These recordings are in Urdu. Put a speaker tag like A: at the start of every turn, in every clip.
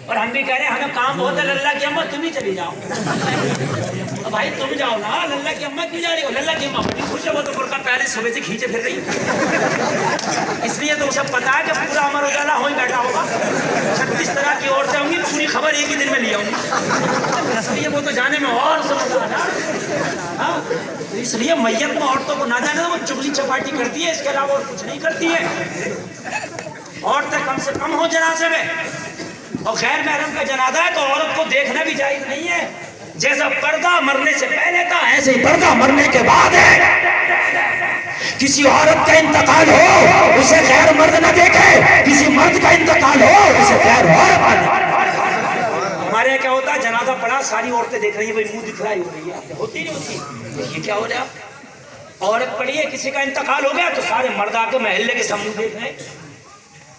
A: اور ہم بھی کہہ رہے ہیں ہمیں کام بہت ہے، للہ کی اماں تم ہی چلی جاؤ۔ بھائی تم جاؤ نا، للہ کی اماں کیوں جا رہی ہو؟ للہ کی اماں بڑی خوش ہے، وہ تو برقع پہلے صبح سے کھینچے پھر رہی ہے۔ اس لیے تو اسے پتا ہے کہ پورا امر اجالا ہو ہی بیٹھا ہوگا، 36 طرح کی عورتیں ہوں گی، پوری خبر ایک ہی دن میں لے آؤں گی۔ اس لیے وہ تو جانے میں اور سمجھ آنا، اس لیے میت میں عورتوں کو نہ جانے وہ چگلی چپاٹی کرتی ہے، اس کے علاوہ اور کچھ نہیں کرتی ہے۔ عورتیں کم سے کم ہو جنازے میں، اور غیر محرم کا جنازہ ہے تو عورت کو دیکھنا بھی جائز نہیں ہے۔ جیسا پردہ مرنے سے پہلے تھا ایسے ہی پردہ مرنے کے بعد ہے۔ کسی عورت کا انتقال ہو اسے غیر مرد نہ دیکھے، کسی مرد کا انتقال ہو اسے غیر عورت نہ دیکھے۔ ہمارے یہاں کیا ہوتا ہے، جنازہ پڑا ساری عورتیں دیکھ رہی ہیں، بھائی منہ دکھلائی ہو رہی ہے، ہوتی نہیں ہوتی، یہ کیا ہو رہا؟ عورت پڑی ہے، کسی کا انتقال ہو گیا تو سارے مرد آ کے محلے کے سامنے دیکھ رہے ہیں،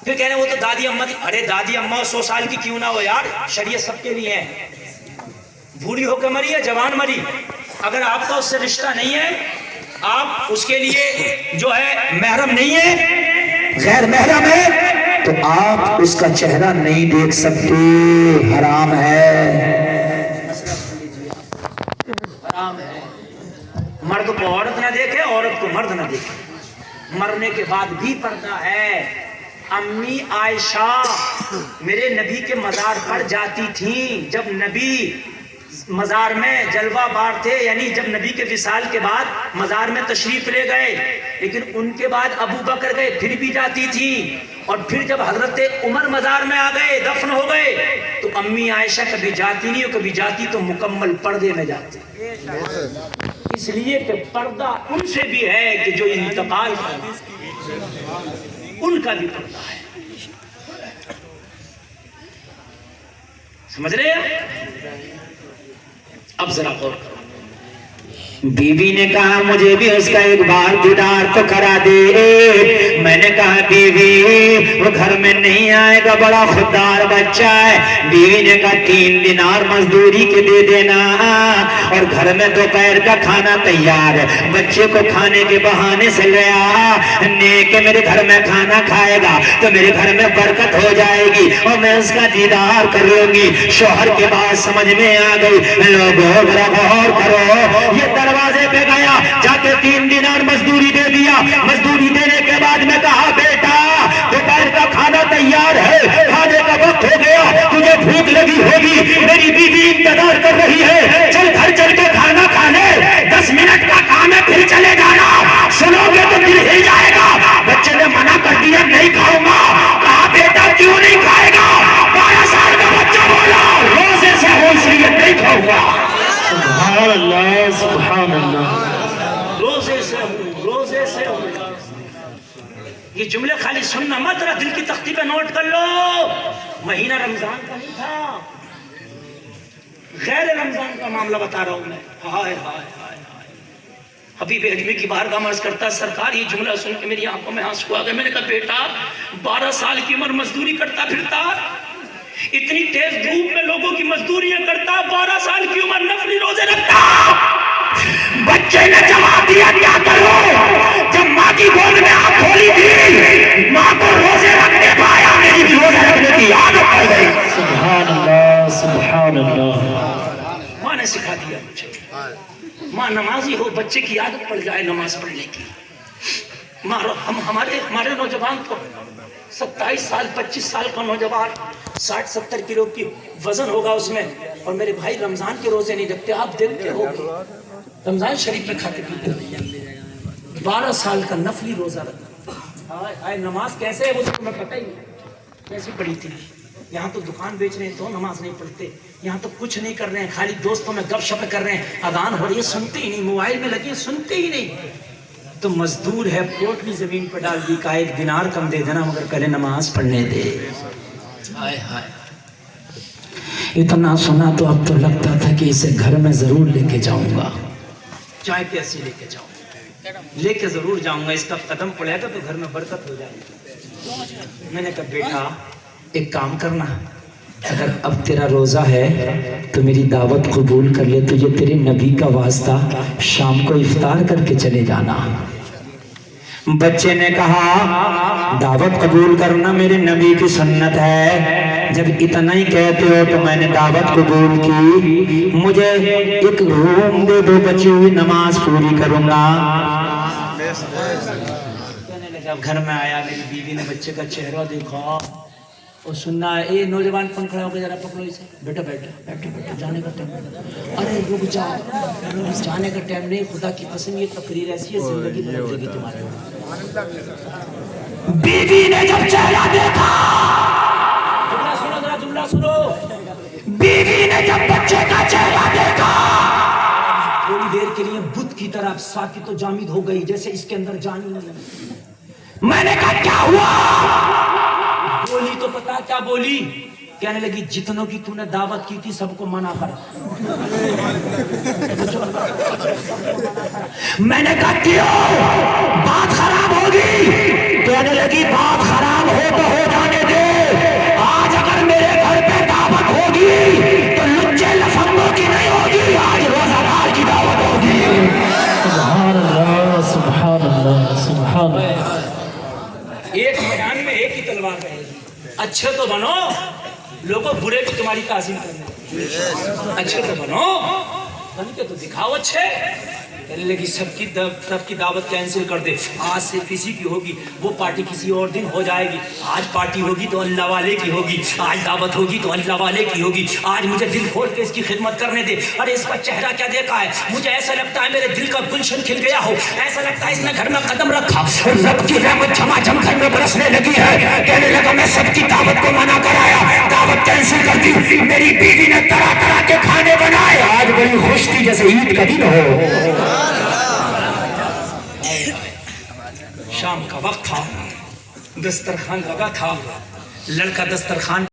A: پھر کہہ رہے ہیں وہ تو دادی اماں تھی۔ ارے دادی اماں 100 سال کی کیوں نہ ہو یار، شریعت سب کے لیے ہے۔ بوڑھی ہو کے مری ہے، جوان مری، اگر آپ کا اس سے رشتہ نہیں ہے، آپ اس کے لیے جو ہے محرم نہیں ہے، غیر محرم ہے، تو آپ اس کا چہرہ نہیں دیکھ سکتے، حرام ہے، حرام ہے۔ مرد کو عورت نہ دیکھے، عورت کو مرد نہ دیکھے۔ مرنے کے بعد بھی پردہ ہے۔ امی عائشہ میرے نبی کے مزار پر جاتی تھیں، جب نبی مزار میں جلوہ بار تھے، یعنی جب نبی کے وصال کے بعد مزار میں تشریف لے گئے، لیکن ان کے بعد ابو بکر گئے، پھر بھی جاتی تھی، اور پھر جب حضرت عمر مزار میں آ گئے، دفن ہو گئے، تو امی عائشہ کبھی جاتی نہیں، اور کبھی جاتی تو مکمل پردے میں جاتی، اس لیے کہ پردہ ان سے بھی ہے کہ جو انتقال ان کا بھی پردہ ہے۔ سمجھ رہے ہیں؟ اب ذرا غور کرو۔ بیوی نے کہا مجھے بھی اس کا ایک بار دیدار تو کرا دے۔ میں نے کہا بیوی وہ گھر میں نہیں آئے گا، بڑا خوددار بچہ ہے۔ بیوی نے کہا 3 دینار مزدوری کے دے دینا، اور گھر میں دوپہر کا کھانا تیار ہے، بچے کو کھانے کے بہانے سے لے آ، نیک میرے گھر میں کھانا کھائے گا تو میرے گھر میں برکت ہو جائے گی اور میں اس کا دیدار کر لوں گی۔ شوہر کے بات سمجھ میں آ گئی۔ لوگوں ذرا غور کرو، یہ دروازے پہ گیا، جا کے 3 دینار مزدوری دے دیا۔ مزدوری دینے کے بعد میں کہا بیٹا دوپہر کا کھانا تیار ہے، کھانے کا وقت ہو گیا، تجھے بھوک لگی ہوگی، میری بیوی انتظار کر رہی ہے، چل گھر چل کے کھانا کھا لے، 10 منٹ کا کام ہے پھر چلے جانا، سنو گے تو دل ہل جائے گا۔ بچے نے منع کر دیا نہیں کھاؤں گا۔ کہا بیٹا کیوں نہیں کھائے گا؟ 12 سال کا بچہ بولا روزے سے ہو اس لیے نہیں کھاؤں گا۔
B: سبحان اللہ، سبحان اللہ۔
A: روزے سے ہوں، روزے سے ہوں۔ یہ جملے خالی سننا مت، رہا دل کی تختی پہ نوٹ کر لو۔ مہینہ رمضان کا نہیں تھا، غیر رمضان کا معاملہ بتا رہا ہوں میں۔ ہائے ہائے ہائے، حبیب اجمی کی بارگاہ میں عرض کرتا سرکار یہ جملہ سن کے میری آنکھوں میں آنسو آ گئے۔ میں نے کہا بیٹا 12 سال کی عمر مزدوری کرتا پھرتا، اتنی تیز دھوپ میں لوگوں کی مزدوریاں کرتا، 12 سال کی عمر نفلی روزے رکھتا۔ بچے نے جواب دیا کیا کرو؟ جب ماں کی گود میں آنکھ کھولی تھی، ماں کو روزے رکھنے پایا، میری بھی روزے رکھنے کی عادت پڑ گئی۔
B: سبحان اللہ، سبحان اللہ۔
A: ماں نے سکھا دیا مجھے، ماں نمازی ہو، بچے کی عادت پڑ جائے نماز پڑھنے کی۔ ماں ہمارے نوجوان کو 27 سال 25 سال کا نوجوان 60-70 کلو کی وزن ہوگا اس میں، اور میرے بھائی رمضان کے روزے نہیں رکھتے، آپ دیکھتے ہو رمضان شریف میں کھاتے پیتے ہو، 12 سال کا نفلی روزہ رکھتا۔ نماز کیسے ہے وہ تو تمہیں پتہ ہی نہیں کیسی پڑھی تھی۔ یہاں تو دکان بیچ رہے ہیں تو نماز نہیں پڑھتے، یہاں تو کچھ نہیں کر رہے ہیں، خالی دوستوں میں گپ شپ کر رہے ہیں، اذان ہو رہی ہے سنتے ہی نہیں، موبائل میں لگے سنتے ہی نہیں۔ تو مزدور ہے، پوٹلی زمین پہ ڈال دی، کہا 1 دینار کم دے دینا مگر پہلے نماز پڑھنے دے۔ ہائے ہائے، اتنا سنا تو اب تو لگتا تھا کہ اسے گھر میں ضرور لے کے جاؤں گا، چائے پیاسی لے کے جاؤں گا، لے کے ضرور جاؤں گا، اس کا قدم پڑے گا تو گھر میں برکت ہو جائے گی۔ میں نے کہا بیٹا ایک کام کرنا، اگر اب تیرا روزہ ہے تو میری دعوت قبول کر لے، تجھے تیرے نبی کا واسطہ شام کو افطار کر کے چلے جانا۔ بچے نے کہا دعوت قبول کرنا میرے نبی کی سنت ہے،
C: جب اتنا ہی کہتے ہو تو میں نے دعوت قبول کی، مجھے ایک روم دے دو، بچی ہوئی نماز پوری کروں گا۔
A: کہنے لگا جب گھر میں آیا میری بیوی نے بچے کا چہرہ دیکھا اور سننا ہے، اے نوجوان پن کھڑا ہو کے ذرا پکڑو اسے، بیٹا بیٹا بیٹا بیٹا جانے کا ٹائم، ارے رک جا، جانے کا ٹائم نہیں، خدا کی قسم یہ تقریر ایسی ہے زندگی بدل جائے گی تمہاری۔
C: بیوی نے جب چہرہ دیکھا،
A: جملہ سنو ذرا، جملہ سنو،
C: بیوی نے جب بچے کا چہرہ دیکھا،
A: تھوڑی دیر کے لیے بت کی طرح ساکت و جامد ہو گئی جیسے اس کے اندر جان ہی نہیں۔
C: میں نے کہا کیا ہوا؟
A: بولی تو پتا کیا بولی؟ کہنے لگی جتنوں کی تو نے دعوت کی تھی سب کو منع کر۔
C: میں نے کہا کیوں؟ بات خراب ہوگی۔ کہنے لگی بات خراب ہو تو ہو جانے دے، آج اگر میرے گھر پہ دعوت ہوگی تو لچے لفنگوں کی نہیں ہوگی، آج روزہ دار کی دعوت ہوگی۔
B: سبحان اللہ سبحان اللہ سبحان اللہ۔
A: ایک میدان میں ایک ہی تلوار رہے گی، اچھے تو بنو، لوگوں برے بھی تمہاری تعظیم کرنے، اچھے تو بنو، بن کے تو دکھاؤ اچھے۔ کہنے لگی سب کی دعوت کینسل کر دے، آج سے کسی کی ہوگی وہ پارٹی کسی اور دن ہو جائے گی، آج پارٹی ہوگی تو اللہ والے کی ہوگی، آج دعوت ہوگی تو اللہ والے کی ہوگی، آج مجھے دل کھول کے اس کی خدمت کرنے دے۔ ارے اس کا چہرہ کیا دیکھا ہے، مجھے ایسا لگتا ہے میرے دل کا گلشن کھل گیا ہو، ایسا لگتا ہے اس نے گھر میں قدم رکھا،
C: رب کی رحمت جھما جھم گھر میں برسنے لگی ہے۔ کہنے لگا میں سب کی دعوت کو منع کرایا، دعوت کینسل کر دی، میری بیوی نے طرح طرح کے کھانے بنائے، آج بڑی خوش تھی جیسے عید کا دن ہو۔
A: شام کا وقت تھا، دسترخوان لگا تھا، لڑکا دسترخوان